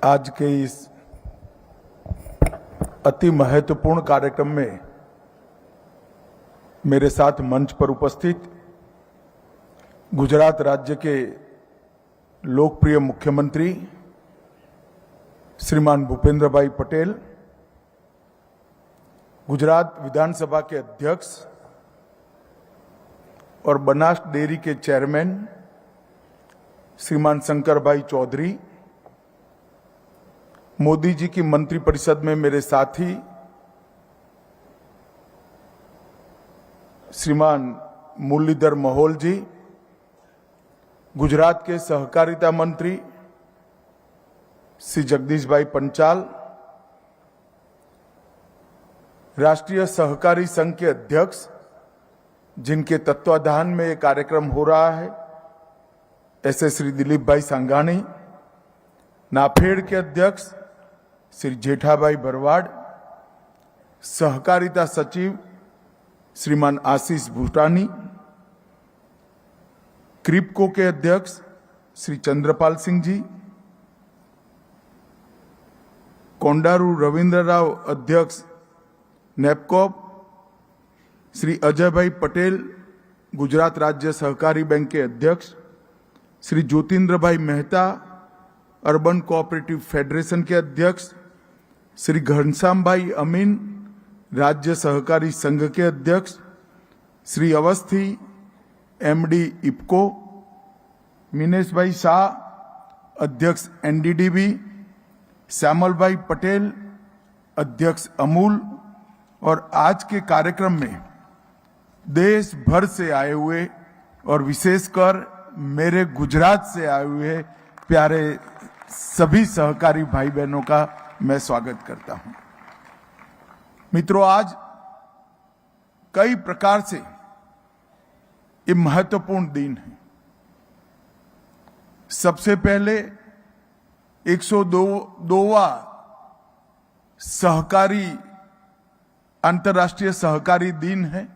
आज के इस अति महत्वपूर्ण कार्यक्रम में मेरे साथ मंच पर उपस्थित गुजरात राज्य के लोकप्रिय मुख्यमंत्री श्रीमान भूपेंद्र भाई पटेल, गुजरात विधानसभा के अध्यक्ष और बनास डेयरी के चेयरमैन श्रीमान शंकर भाई चौधरी, मोदी जी की मंत्रिपरिषद में मेरे साथी श्रीमान मुरलीधर मोहोल जी, गुजरात के सहकारिता मंत्री श्री जगदीश भाई पंचाल, राष्ट्रीय सहकारी संघ के अध्यक्ष जिनके तत्वाधान में ये कार्यक्रम हो रहा है ऐसे श्री दिलीप भाई सांघानी, नाफेड के अध्यक्ष श्री जेठाभाई भरवाड़, सहकारिता सचिव श्रीमान आशीष भूटानी, क्रिप्को के अध्यक्ष श्री चंद्रपाल सिंह जी, कोंडारू रविंद्र राव अध्यक्ष नेपकॉप, श्री अजय भाई पटेल गुजरात राज्य सहकारी बैंक के अध्यक्ष, श्री ज्योतिंद्र भाई मेहता अर्बन कोऑपरेटिव फेडरेशन के अध्यक्ष, श्री घनश्याम भाई अमीन राज्य सहकारी संघ के अध्यक्ष, श्री अवस्थी एमडी इपको, मिनेश भाई शाह अध्यक्ष एनडीडीबी, श्यामल भाई पटेल अध्यक्ष अमूल और आज के कार्यक्रम में देश भर से आए हुए और विशेषकर मेरे गुजरात से आए हुए प्यारे सभी सहकारी भाई बहनों का मैं स्वागत करता हूं। मित्रों, आज कई प्रकार से ये महत्वपूर्ण दिन है। सबसे पहले 102वां सहकारी अंतर्राष्ट्रीय सहकारी दिन है।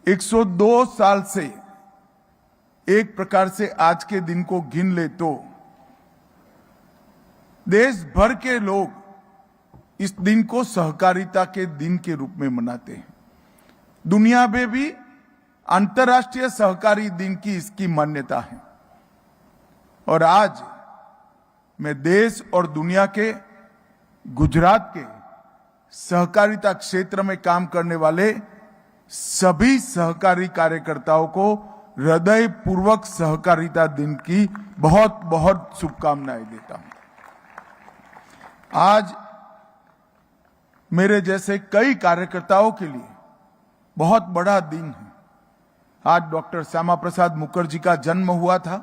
102 साल से एक प्रकार से आज के दिन को गिन ले तो देश भर के लोग इस दिन को सहकारिता के दिन के रूप में मनाते हैं। दुनिया में भी अंतर्राष्ट्रीय सहकारी दिन की इसकी मान्यता है और आज मैं देश और दुनिया के गुजरात के सहकारिता क्षेत्र में काम करने वाले सभी सहकारी कार्यकर्ताओं को हृदय पूर्वक सहकारिता दिन की बहुत बहुत शुभकामनाएं देता हूं। आज मेरे जैसे कई कार्यकर्ताओं के लिए बहुत बड़ा दिन है। आज डॉक्टर श्यामा प्रसाद मुखर्जी का जन्म हुआ था।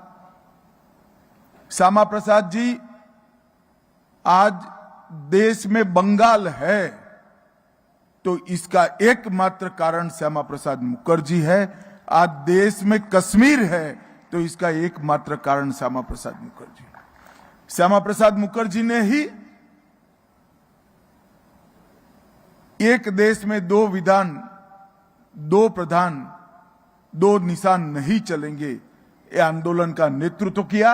श्यामा प्रसाद जी, आज देश में बंगाल है तो इसका एकमात्र कारण श्यामा प्रसाद मुखर्जी है। आज देश में कश्मीर है तो इसका एकमात्र कारण श्यामा प्रसाद मुखर्जी। श्यामा प्रसाद मुखर्जी ने ही एक देश में दो विधान, दो प्रधान, दो निशान नहीं चलेंगे ये आंदोलन का नेतृत्व किया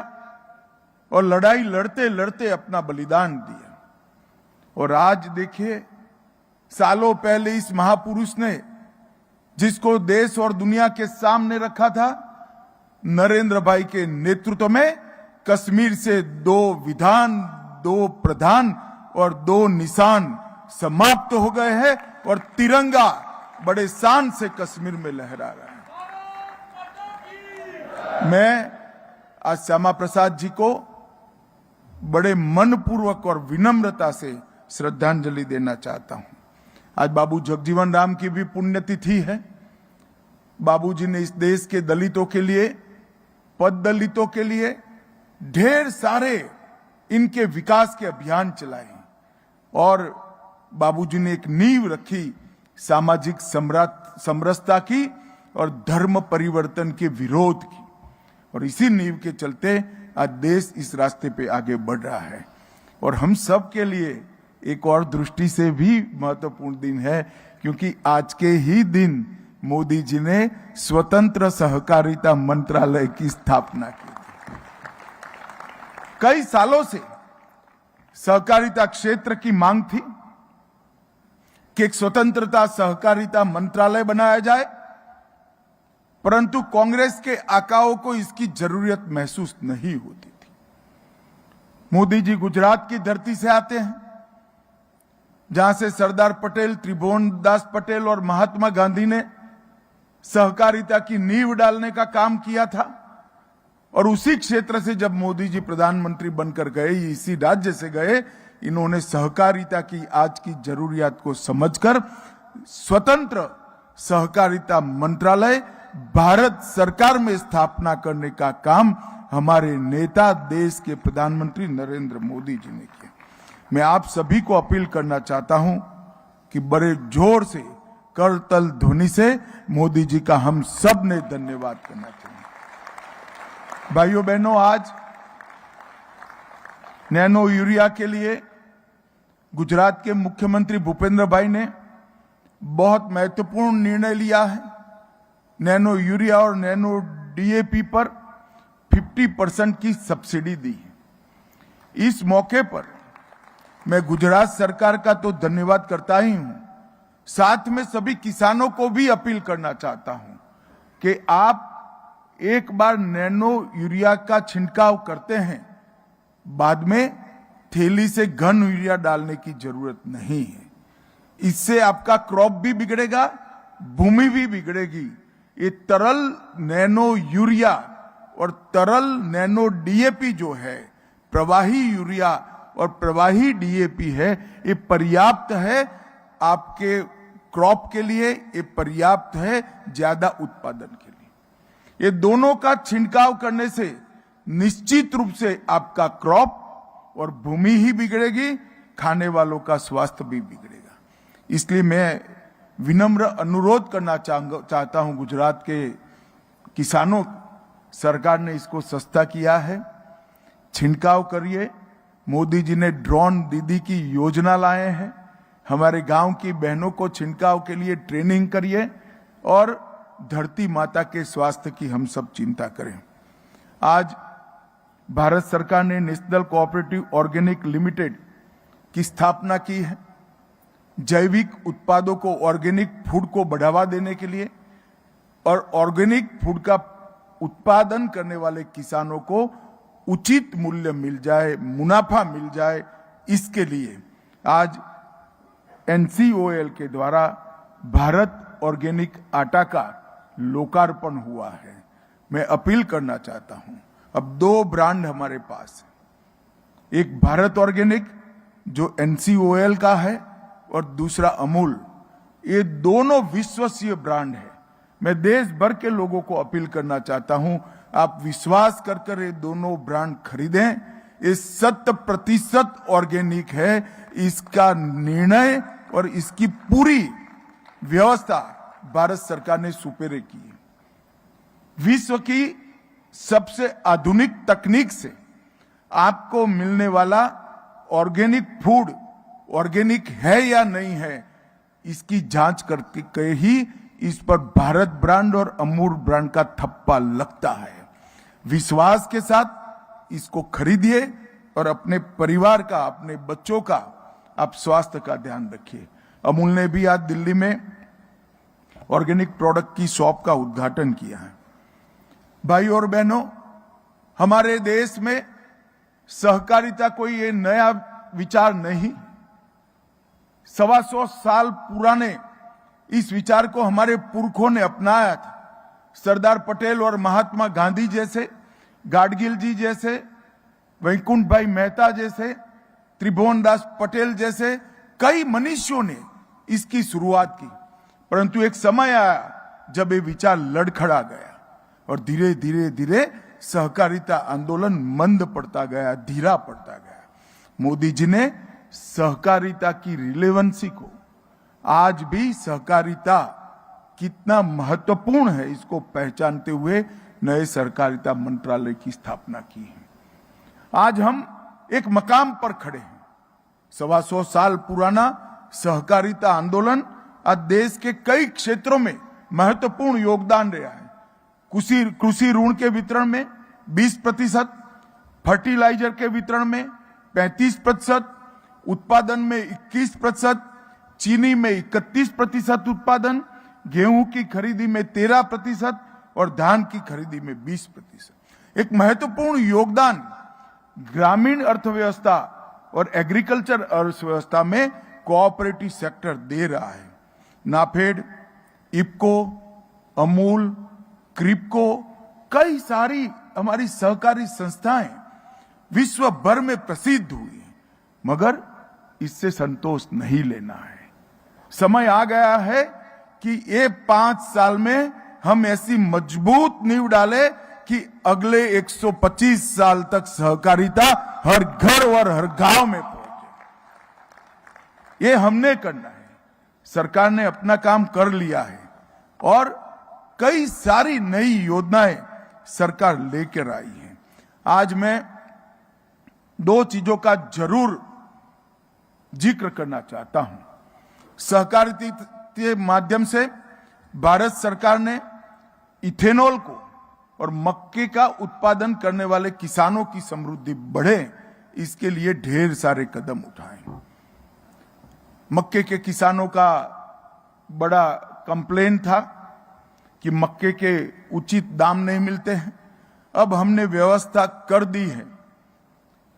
और लड़ाई लड़ते लड़ते अपना बलिदान दिया। और आज देखिए, सालों पहले इस महापुरुष ने जिसको देश और दुनिया के सामने रखा था, नरेंद्र भाई के नेतृत्व में कश्मीर से दो विधान, दो प्रधान और दो निशान समाप्त हो गए हैं और तिरंगा बड़े शान से कश्मीर में लहरा रहा है। मैं आज श्यामा प्रसाद जी को बड़े मनपूर्वक और विनम्रता से श्रद्धांजलि देना चाहता हूं। आज बाबू जगजीवन राम की भी पुण्यतिथि है। बाबूजी ने इस देश के दलितों के लिए, पद दलितों के लिए ढेर सारे इनके विकास के अभियान चलाए और बाबूजी ने एक नींव रखी सामाजिक समरसता की और धर्म परिवर्तन के विरोध की और इसी नींव के चलते आज देश इस रास्ते पे आगे बढ़ रहा है। और हम सब के लिए एक और दृष्टि से भी महत्वपूर्ण दिन है क्योंकि आज के ही दिन मोदी जी ने स्वतंत्र सहकारिता मंत्रालय की स्थापना की। कई सालों से सहकारिता क्षेत्र की मांग थी कि एक स्वतंत्रता सहकारिता मंत्रालय बनाया जाए, परंतु कांग्रेस के आकाओं को इसकी जरूरत महसूस नहीं होती थी। मोदी जी गुजरात की धरती से आते हैं, जहां से सरदार पटेल, त्रिभुवनदास पटेल और महात्मा गांधी ने सहकारिता की नींव डालने का काम किया था। और उसी क्षेत्र से जब मोदी जी प्रधानमंत्री बनकर गए, इसी राज्य से गए, इन्होंने सहकारिता की आज की जरूरियात को समझकर स्वतंत्र सहकारिता मंत्रालय भारत सरकार में स्थापना करने का काम हमारे नेता, देश के प्रधानमंत्री नरेंद्र मोदी जी ने किया। मैं आप सभी को अपील करना चाहता हूं कि बड़े जोर से, करतल ध्वनि से मोदी जी का हम सब ने धन्यवाद करना चाहिए। भाइयों बहनों, आज नैनो यूरिया के लिए गुजरात के मुख्यमंत्री भूपेंद्र भाई ने बहुत महत्वपूर्ण निर्णय लिया है। नैनो यूरिया और नैनो डीएपी पर 50% की सब्सिडी दी है। इस मौके पर मैं गुजरात सरकार का तो धन्यवाद करता ही हूं, साथ में सभी किसानों को भी अपील करना चाहता हूं कि आप एक बार नैनो यूरिया का छिड़काव करते हैं, बाद में थैली से घन यूरिया डालने की जरूरत नहीं है। इससे आपका क्रॉप भी बिगड़ेगा, भूमि भी बिगड़ेगी। ये तरल नैनो यूरिया और तरल नैनो डीएपी जो है, प्रवाही यूरिया और प्रवाही डीएपी है, ये पर्याप्त है आपके क्रॉप के लिए, ये पर्याप्त है ज्यादा उत्पादन के लिए। ये दोनों का छिड़काव करने से निश्चित रूप से आपका क्रॉप और भूमि ही बिगड़ेगी, खाने वालों का स्वास्थ्य भी बिगड़ेगा। इसलिए मैं विनम्र अनुरोध करना चाहता हूं गुजरात के किसानों, सरकार ने इसको सस्ता किया है, छिड़काव करिए। मोदी जी ने ड्रोन दीदी की योजना लाए हैं, हमारे गांव की बहनों को छिड़काव के लिए ट्रेनिंग करिए और धरती माता के स्वास्थ्य की हम सब चिंता करें। आज भारत सरकार ने नेशनल कोऑपरेटिव ऑर्गेनिक लिमिटेड की स्थापना की है, जैविक उत्पादों को, ऑर्गेनिक फूड को बढ़ावा देने के लिए, और ऑर्गेनिक फूड का उत्पादन करने वाले किसानों को उचित मूल्य मिल जाए, मुनाफा मिल जाए, इसके लिए आज एनसीओएल के द्वारा भारत ऑर्गेनिक आटा का लोकार्पण हुआ है। मैं अपील करना चाहता हूं, अब 2 ब्रांड हमारे पास है, एक भारत ऑर्गेनिक जो एनसीओएल का है और दूसरा अमूल। ये दोनों विश्वसनीय ब्रांड है। मैं देश भर के लोगों को अपील करना चाहता हूं, आप विश्वास कर ये दोनों ब्रांड खरीदें। ये 100% ऑर्गेनिक है। इसका निर्णय और इसकी पूरी व्यवस्था भारत सरकार ने सुपेरे की है। विश्व की सबसे आधुनिक तकनीक से आपको मिलने वाला ऑर्गेनिक फूड ऑर्गेनिक है या नहीं है, इसकी जांच करके ही इस पर भारत ब्रांड और अमूल ब्रांड का थप्पा लगता है। विश्वास के साथ इसको खरीदिए और अपने परिवार का, अपने बच्चों का, आप स्वास्थ्य का ध्यान रखिए। अमूल ने भी आज दिल्ली में ऑर्गेनिक प्रोडक्ट की शॉप का उद्घाटन किया है। भाई और बहनों, हमारे देश में सहकारिता कोई ये नया विचार नहीं, 125 साल पुराने इस विचार को हमारे पुरखों ने अपनाया था। सरदार पटेल और महात्मा गांधी जैसे, गाडगिल जी जैसे, वैकुंठ भाई मेहता जैसे, त्रिभुवनदास पटेल जैसे कई मनुष्यों ने इसकी शुरुआत की, परंतु एक समय आया जब ये विचार लड़खड़ा गया और धीरे धीरे धीरे सहकारिता आंदोलन मंद पड़ता गया, धीरा पड़ता गया। मोदी जी ने सहकारिता की रिलेवेंसी को, आज भी सहकारिता कितना महत्वपूर्ण है, इसको पहचानते हुए नए सहकारिता मंत्रालय की स्थापना की है। आज हम एक मकाम पर खड़े हैं। 125 साल पुराना सहकारिता आंदोलन आज देश के कई क्षेत्रों में महत्वपूर्ण योगदान रहा है। कृषि ऋण के वितरण में 20%, फर्टिलाइजर के वितरण में 35%, उत्पादन में 21%, चीनी में 31% उत्पादन, गेहूं की खरीदी में 13% और धान की खरीदी में 20%। एक महत्वपूर्ण योगदान ग्रामीण अर्थव्यवस्था और एग्रीकल्चर अर्थव्यवस्था में कोऑपरेटिव सेक्टर दे रहा है। नाफेड, इफको, अमूल, क्रिप्को, कई सारी हमारी सहकारी संस्थाएं विश्व भर में प्रसिद्ध हुई हैं, मगर इससे संतोष नहीं लेना है। समय आ गया है कि ये 5 साल में हम ऐसी मजबूत नींव डालें कि अगले 125 साल तक सहकारिता हर घर और हर गांव में पहुंचे। ये हमने करना है। सरकार ने अपना काम कर लिया है और कई सारी नई योजनाएं सरकार लेकर आई है। आज मैं 2 चीजों का जरूर जिक्र करना चाहता हूं। सहकारिता के माध्यम से भारत सरकार ने इथेनॉल को और मक्के का उत्पादन करने वाले किसानों की समृद्धि बढ़े, इसके लिए ढेर सारे कदम उठाए। मक्के के किसानों का बड़ा कंप्लेन था कि मक्के के उचित दाम नहीं मिलते हैं। अब हमने व्यवस्था कर दी है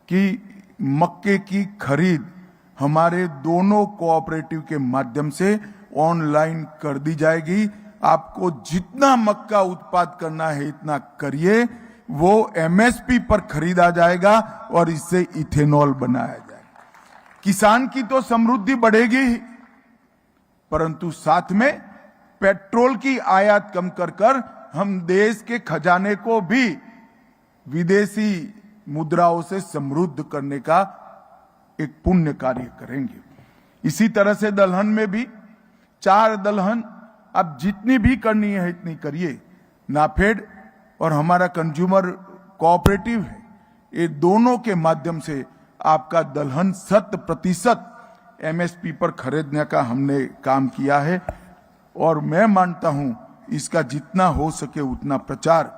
कि मक्के की खरीद हमारे दोनों कोऑपरेटिव के माध्यम से ऑनलाइन कर दी जाएगी। आपको जितना मक्का उत्पाद करना है इतना करिए, वो एमएसपी पर खरीदा जाएगा और इससे इथेनॉल बनाया जाएगा। किसान की तो समृद्धि बढ़ेगी ही, परंतु साथ में पेट्रोल की आयात कम कर हम देश के खजाने को भी विदेशी मुद्राओं से समृद्ध करने का एक पुण्य कार्य करेंगे। इसी तरह से दलहन में भी 4 दलहन अब जितनी भी करनी है इतनी करिए। नाफेड और हमारा कंज्यूमर कोऑपरेटिव है, ये दोनों के माध्यम से आपका दलहन 100% एमएसपी पर खरीदने का हमने काम किया है और मैं मानता हूं इसका जितना हो सके उतना प्रचार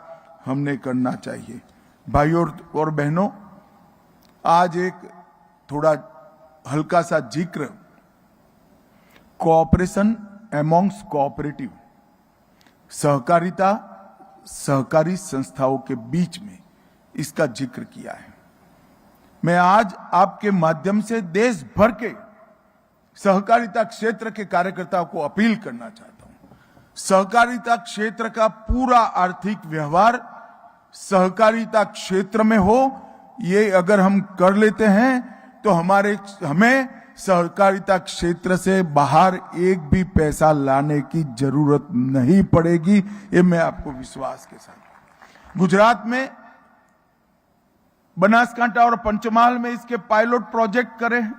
हमने करना चाहिए। भाइयों और बहनों, आज एक थोड़ा हल्का सा जिक्र कोऑपरेशन एमॉन्ग्स कोऑपरेटिव, सहकारिता सहकारी संस्थाओं के बीच में, इसका जिक्र किया है। मैं आज आपके माध्यम से देश भर के सहकारिता क्षेत्र के कार्यकर्ताओं को अपील करना चाहता हूं। सहकारिता क्षेत्र का पूरा आर्थिक व्यवहार सहकारिता क्षेत्र में हो, ये अगर हम कर लेते हैं तो हमें सहकारिता क्षेत्र से बाहर एक भी पैसा लाने की जरूरत नहीं पड़ेगी। ये मैं आपको विश्वास के साथ, गुजरात में बनासकांठा और पंचमहाल में इसके पायलट प्रोजेक्ट करे हैं।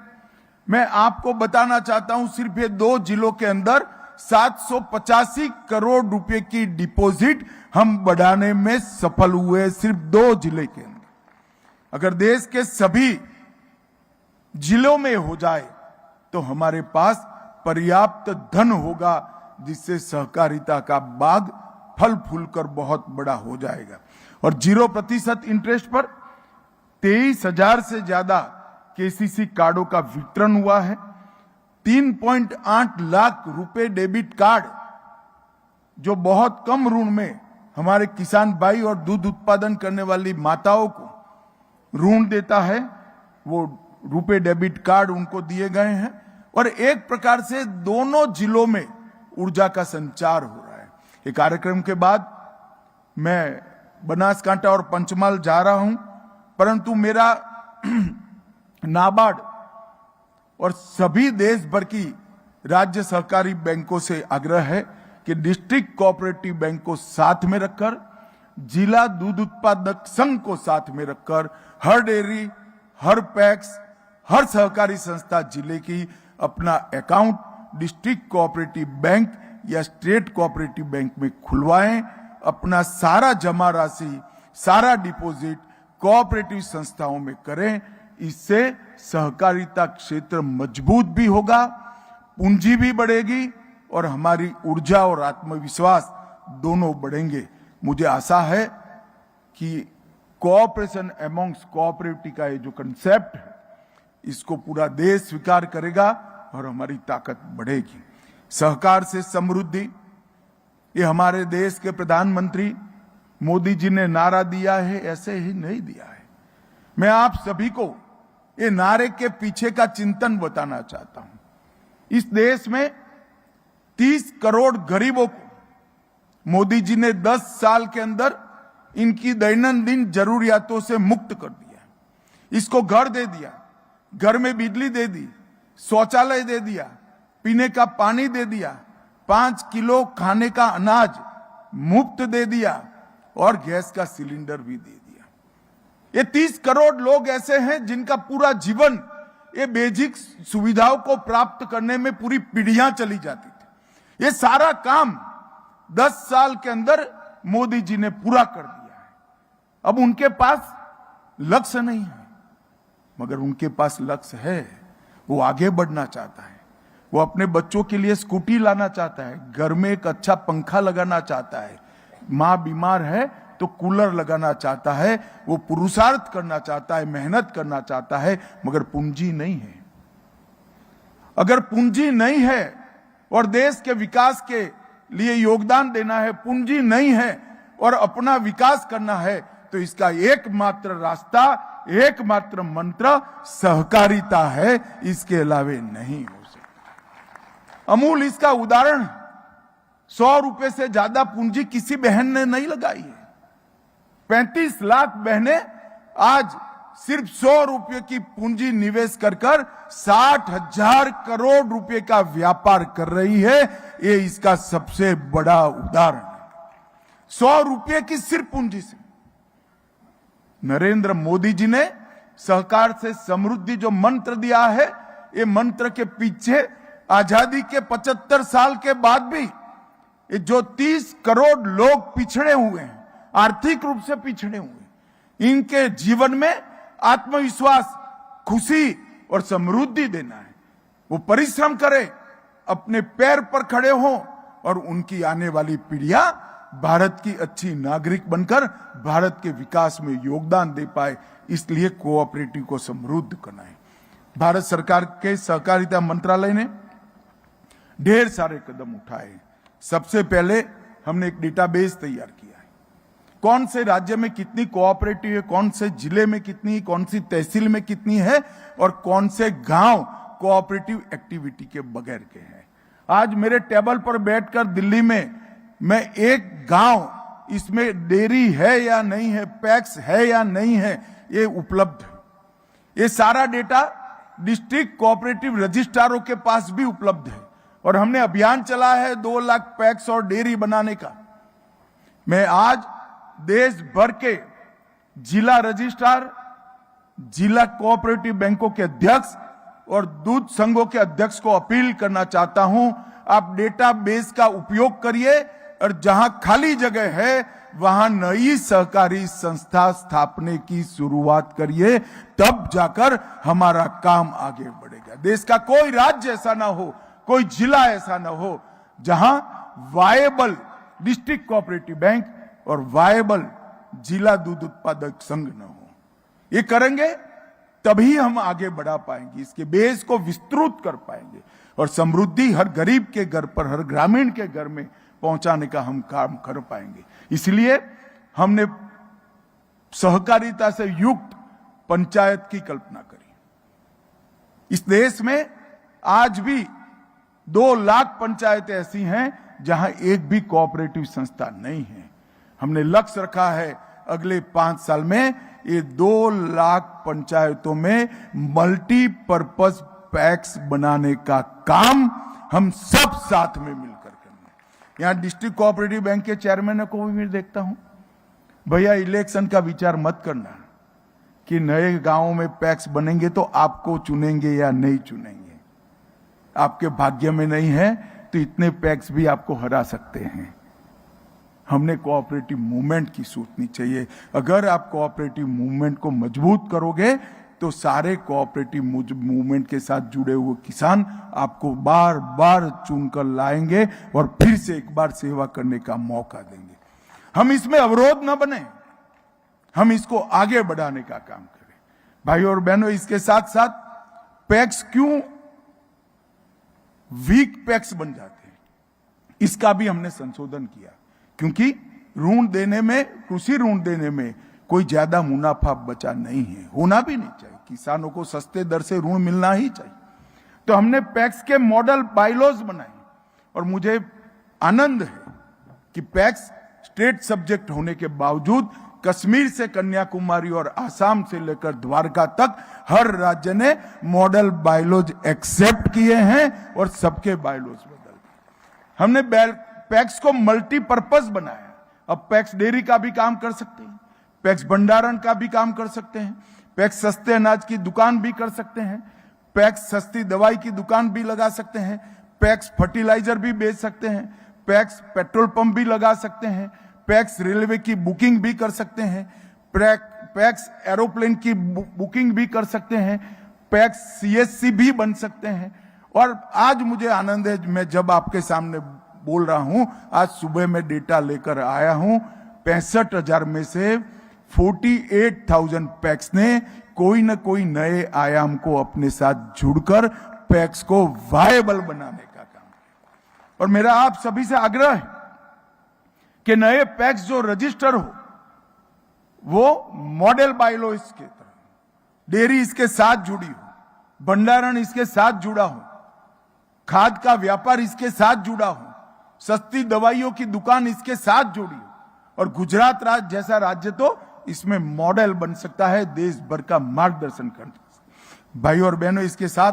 मैं आपको बताना चाहता हूं, सिर्फ ये 2 जिलों के अंदर 785 करोड़ रुपए की डिपॉजिट हम बढ़ाने में सफल हुए, सिर्फ 2 जिले के अंदर। अगर देश के सभी जिलों में हो जाए तो हमारे पास पर्याप्त धन होगा, जिससे सहकारिता का बाग फल फूल कर बहुत बड़ा हो जाएगा। और 0% इंटरेस्ट पर 23,000 से ज्यादा केसीसी कार्डों का वितरण हुआ है। 3.8 लाख रुपए डेबिट कार्ड, जो बहुत कम ऋण में हमारे किसान भाई और दूध उत्पादन करने वाली माताओं को ऋण देता है, वो रुपए डेबिट कार्ड उनको दिए गए हैं। और एक प्रकार से दोनों जिलों में ऊर्जा का संचार हो रहा है। ये कार्यक्रम के बाद मैं बनासकांठा और पंचमहाल जा रहा हूं, परंतु मेरा नाबार्ड और सभी देश भर की राज्य सहकारी बैंकों से आग्रह है कि डिस्ट्रिक्ट कोऑपरेटिव बैंक को साथ में रखकर, जिला दूध उत्पादक संघ को साथ में रखकर, हर डेयरी, हर पैक्स, हर सहकारी संस्था जिले की अपना अकाउंट डिस्ट्रिक्ट कोऑपरेटिव बैंक या स्टेट कोऑपरेटिव बैंक में खुलवाएं। अपना सारा जमा राशि, सारा डिपॉजिट कोऑपरेटिव संस्थाओं में करें। इससे सहकारिता क्षेत्र मजबूत भी होगा, पूंजी भी बढ़ेगी और हमारी ऊर्जा और आत्मविश्वास दोनों बढ़ेंगे। मुझे आशा है कि कोऑपरेशन अमॉन्ग्स कोऑपरेटिव का ये जो कंसेप्ट है, इसको पूरा देश स्वीकार करेगा और हमारी ताकत बढ़ेगी। सहकार से समृद्धि, ये हमारे देश के प्रधानमंत्री मोदी जी ने नारा दिया है, ऐसे ही नहीं दिया है। मैं आप सभी को ये नारे के पीछे का चिंतन बताना चाहता हूं। इस देश में 30 करोड़ गरीबों को मोदी जी ने 10 साल के अंदर इनकी दैनंदिन जरूरियातों से मुक्त कर दिया। इसको घर दे दिया, घर में बिजली दे दी, शौचालय दे दिया, पीने का पानी दे दिया, 5 किलो खाने का अनाज मुफ्त दे दिया और गैस का सिलेंडर भी दे दिया। ये 30 करोड़ लोग ऐसे हैं जिनका पूरा जीवन ये बेसिक सुविधाओं को प्राप्त करने में पूरी पीढ़ियां चली जाती थी। ये सारा काम 10 साल के अंदर मोदी जी ने पूरा कर दिया है। अब उनके पास लक्ष्य नहीं है, मगर उनके पास लक्ष्य है। वो आगे बढ़ना चाहता है, वो अपने बच्चों के लिए स्कूटी लाना चाहता है, घर में एक अच्छा पंखा लगाना चाहता है, माँ बीमार है तो कूलर लगाना चाहता है, वो पुरुषार्थ करना चाहता है, मेहनत करना चाहता है, मगर पूंजी नहीं है। अगर पूंजी नहीं है और देश के विकास के लिए योगदान देना है, पूंजी नहीं है और अपना विकास करना है, तो इसका एकमात्र रास्ता, एकमात्र मंत्र सहकारिता है, इसके अलावे नहीं हो सकता। अमूल इसका उदाहरण है। 100 रुपए से ज्यादा पूंजी किसी बहन ने नहीं लगाई है। 35 लाख बहनें आज सिर्फ 100 रुपए की पूंजी निवेश कर 60,000 करोड़ रुपए का व्यापार कर रही है। ये इसका सबसे बड़ा उदाहरण है। 100 रुपए की सिर्फ पूंजी से नरेंद्र मोदी जी ने सहकार से समृद्धि जो मंत्र दिया है, ये मंत्र के पीछे आजादी के 75 साल के बाद भी ये जो 30 करोड़ लोग पिछड़े हुए हैं, आर्थिक रूप से पिछड़े हुए, इनके जीवन में आत्मविश्वास, खुशी और समृद्धि देना है। वो परिश्रम करें, अपने पैर पर खड़े हों और उनकी आने वाली पीढ़ियां भारत की अच्छी नागरिक बनकर भारत के विकास में योगदान दे पाए। इसलिए कोऑपरेटिव को समृद्ध करना है। भारत सरकार के सहकारिता मंत्रालय ने ढेर सारे कदम उठाए। सबसे पहले हमने एक डेटाबेस तैयार किया है। कौन से राज्य में कितनी कोऑपरेटिव है, कौन से जिले में कितनी, कौन सी तहसील में कितनी है और कौन से गांव कोऑपरेटिव एक्टिविटी के बगैर के हैं। आज मेरे टेबल पर बैठकर दिल्ली में मैं एक गांव, इसमें डेयरी है या नहीं है, पैक्स है या नहीं है, ये उपलब्ध है। ये सारा डेटा डिस्ट्रिक्ट कोऑपरेटिव रजिस्ट्रारों के पास भी उपलब्ध है और हमने अभियान चला है 2 लाख पैक्स और डेयरी बनाने का। मैं आज देश भर के जिला रजिस्ट्रार, जिला कोऑपरेटिव बैंकों के अध्यक्ष और दूध संघों के अध्यक्ष को अपील करना चाहता हूं, आप डेटाबेस का उपयोग करिए और जहां खाली जगह है वहां नई सहकारी संस्था स्थापने की शुरुआत करिए, तब जाकर हमारा काम आगे बढ़ेगा। देश का कोई राज्य ऐसा ना हो, कोई जिला ऐसा ना हो जहां वायबल डिस्ट्रिक्ट कोऑपरेटिव बैंक और वायबल जिला दूध उत्पादक संघ न हो। ये करेंगे तभी हम आगे बढ़ा पाएंगे, इसके बेस को विस्तृत कर पाएंगे और समृद्धि हर गरीब के घर पर, हर ग्रामीण के घर में पहुंचाने का हम काम कर पाएंगे। इसलिए हमने सहकारिता से युक्त पंचायत की कल्पना करी। इस देश में आज भी 2 लाख पंचायतें ऐसी हैं जहां एक भी कोऑपरेटिव संस्था नहीं है। हमने लक्ष्य रखा है अगले 5 साल में ये 2 लाख पंचायतों में मल्टीपर्पज पैक्स बनाने का काम हम सब साथ में मिलकर करना। यहां डिस्ट्रिक्ट कोऑपरेटिव बैंक के चेयरमैन को भी मैं देखता हूं, भैया इलेक्शन का विचार मत करना कि नए गांवों में पैक्स बनेंगे तो आपको चुनेंगे या नहीं चुनेंगे। आपके भाग्य में नहीं है तो इतने पैक्स भी आपको हरा सकते हैं। हमने कोऑपरेटिव मूवमेंट की सोचनी चाहिए। अगर आप कोऑपरेटिव मूवमेंट को मजबूत करोगे तो सारे कोऑपरेटिव मूवमेंट के साथ जुड़े हुए किसान आपको बार बार चुनकर लाएंगे और फिर से एक बार सेवा करने का मौका देंगे। हम इसमें अवरोध न बने, हम इसको आगे बढ़ाने का काम करें। भाइयों और बहनों, इसके साथ साथ पैक्स क्यों वीक पैक्स बन जाते हैं, इसका भी हमने संशोधन किया, क्योंकि ऋण देने में, कृषि ऋण देने में कोई ज्यादा मुनाफा बचा नहीं है, होना भी नहीं चाहिए। किसानों को सस्ते दर से ऋण मिलना ही चाहिए। तो हमने पैक्स के मॉडल बायलॉज बनाए और मुझे आनंद है कि पैक्स स्टेट सब्जेक्ट होने के बावजूद कश्मीर से कन्याकुमारी और आसाम से लेकर द्वारका तक हर राज्य ने मॉडल बायलॉज एक्सेप्ट किए हैं और सबके बायलॉज बदल दिए। हमने पैक्स को मल्टीपर्पज बनाया। अब पैक्स डेयरी का भी काम कर सकते हैं, पैक्स भंडारण का भी काम कर सकते हैं, पैक्स सस्ते अनाज की दुकान भी कर सकते हैं, पैक्स सस्ती दवाई की दुकान भी लगा सकते हैं, पैक्स फर्टिलाइजर भी बेच सकते हैं, पैक्स पेट्रोल पंप भी लगा सकते हैं, पैक्स रेलवे की बुकिंग भी कर सकते हैं, पैक्स एरोप्लेन की बुकिंग भी कर सकते हैं, पैक्स सीएससी भी बन सकते हैं। और आज मुझे आनंद है, मैं जब आपके सामने बोल रहा हूं, आज सुबह में डेटा लेकर आया हूं, 65,000 में से 48,000 पैक्स ने कोई न कोई नए आयाम को अपने साथ जुड़कर पैक्स को वायबल बनाने का काम। और मेरा आप सभी से आग्रह है कि नए पैक्स जो रजिस्टर हो वो मॉडल बायलॉज के तरह, डेयरी इसके साथ जुड़ी हो, भंडारण इसके साथ जुड़ा हो, खाद का व्यापार इसके साथ जुड़ा हो, सस्ती दवाइयों की दुकान इसके साथ जुड़ी हो। और गुजरात राज्य जैसा राज्य तो इसमें मॉडल बन सकता है, देश भर का मार्गदर्शन कर। भाई और बहनों, इसके साथ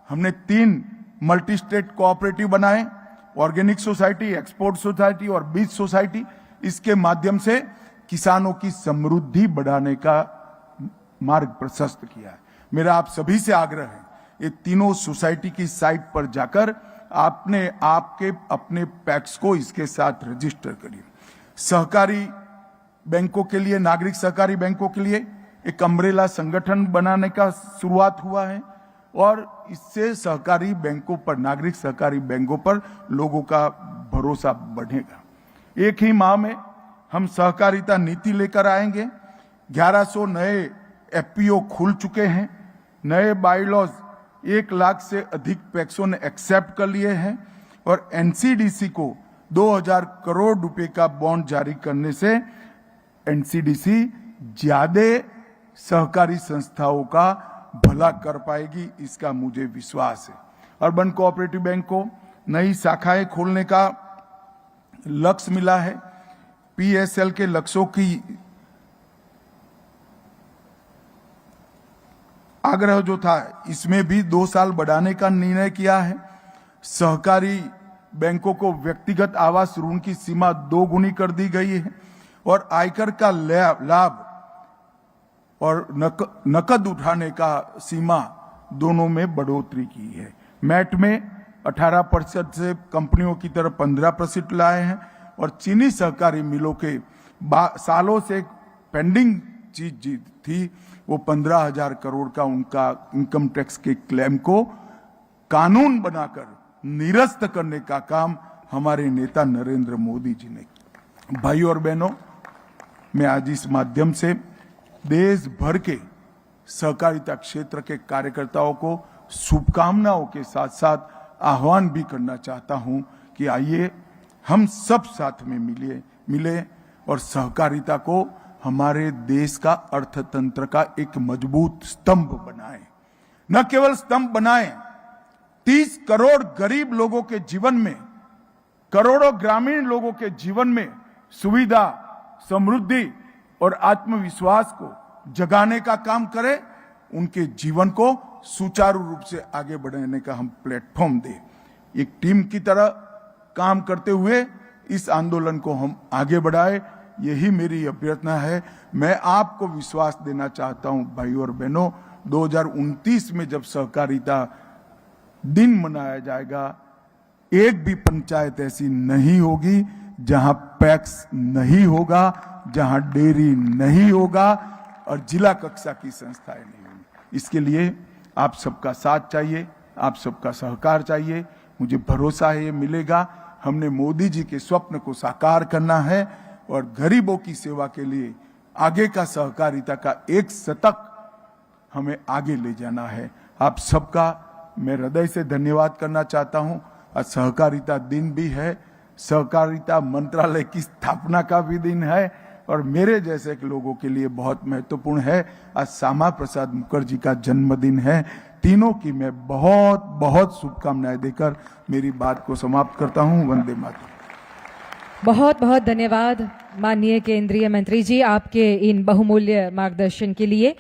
हमने 3 मल्टी स्टेट कोऑपरेटिव बनाए, ऑर्गेनिक सोसाइटी, एक्सपोर्ट सोसाइटी और बीज सोसाइटी। इसके माध्यम से किसानों की समृद्धि बढ़ाने का मार्ग प्रशस्त किया है। मेरा आप सभी से आग्रह है, ये तीनों सोसाइटी की साइट पर जाकर आपने आपके अपने पैक्स को इसके साथ रजिस्टर करिए। सहकारी बैंकों के लिए, नागरिक सहकारी बैंकों के लिए एक अम्ब्रेला संगठन बनाने का शुरुआत हुआ है और इससे सहकारी बैंकों पर, नागरिक सहकारी बैंकों पर लोगों का भरोसा बढ़ेगा। एक ही माह में हम सहकारिता नीति लेकर आएंगे। 1100 नए एफपीओ खुल चुके हैं, नए बायलॉज 1 लाख से अधिक पैक्सों ने एक्सेप्ट कर लिए हैं और एनसीडीसी को 2000 करोड़ रुपए का बॉन्ड जारी करने से एनसीडीसी ज्यादा सहकारी संस्थाओं का भला कर पाएगी, इसका मुझे विश्वास है। अर्बन कोऑपरेटिव बैंक को नई शाखाएं खोलने का लक्ष्य मिला है। पीएसएल के लक्ष्यों की आग्रह जो था, इसमें भी 2 साल बढ़ाने का निर्णय किया है। सहकारी बैंकों को व्यक्तिगत आवास ऋण की सीमा 2 गुनी कर दी गई है और आयकर का लाभ और नकद उठाने का सीमा दोनों में बढ़ोतरी की है। मैट में 18% से कंपनियों की तरफ 15% लाए हैं और चीनी सहकारी मिलों के सालों से पेंडिंग चीज थी, वो 15,000 करोड़ का उनका इनकम टैक्स के क्लेम को कानून बनाकर निरस्त करने का काम हमारे नेता नरेंद्र मोदी जी ने किया। भाई और बहनों, मैं आज इस माध्यम से देश भर के सहकारिता क्षेत्र के कार्यकर्ताओं को शुभकामनाओं के साथ साथ आह्वान भी करना चाहता हूं कि आइए हम सब साथ में मिले और सहकारिता को हमारे देश का अर्थतंत्र का एक मजबूत स्तंभ बनाएं। न केवल स्तंभ बनाएं, 30 करोड़ गरीब लोगों के जीवन में, करोड़ों ग्रामीण लोगों के जीवन में सुविधा, समृद्धि और आत्मविश्वास को जगाने का काम करें, उनके जीवन को सुचारू रूप से आगे बढ़ाने का हम प्लेटफॉर्म दें। एक टीम की तरह काम करते हुए इस आंदोलन को हम आगे बढ़ाएं, यही मेरी अभ्यर्थना है। मैं आपको विश्वास देना चाहता हूं भाई और बहनों, 2029 में जब सहकारिता दिन मनाया जाएगा, एक भी पंचायत ऐसी नहीं होगी जहां पैक्स नहीं होगा, जहां डेयरी नहीं होगा और जिला कक्षा की संस्थाएं नहीं होंगी। इसके लिए आप सबका साथ चाहिए, आप सबका सहकार चाहिए। मुझे भरोसा है ये मिलेगा। हमने मोदी जी के स्वप्न को साकार करना है और गरीबों की सेवा के लिए आगे का सहकारिता का एक शतक हमें आगे ले जाना है। आप सबका मैं हृदय से धन्यवाद करना चाहता हूं। आज सहकारिता दिन भी है, सहकारिता मंत्रालय की स्थापना का भी दिन है और मेरे जैसे के लोगों के लिए बहुत महत्वपूर्ण है। आज श्यामा प्रसाद मुखर्जी का जन्मदिन है। तीनों की मैं बहुत बहुत शुभकामनाएं देकर मेरी बात को समाप्त करता हूं। वंदे मातरम। बहुत बहुत धन्यवाद माननीय केंद्रीय मंत्री जी आपके इन बहुमूल्य मार्गदर्शन के लिए।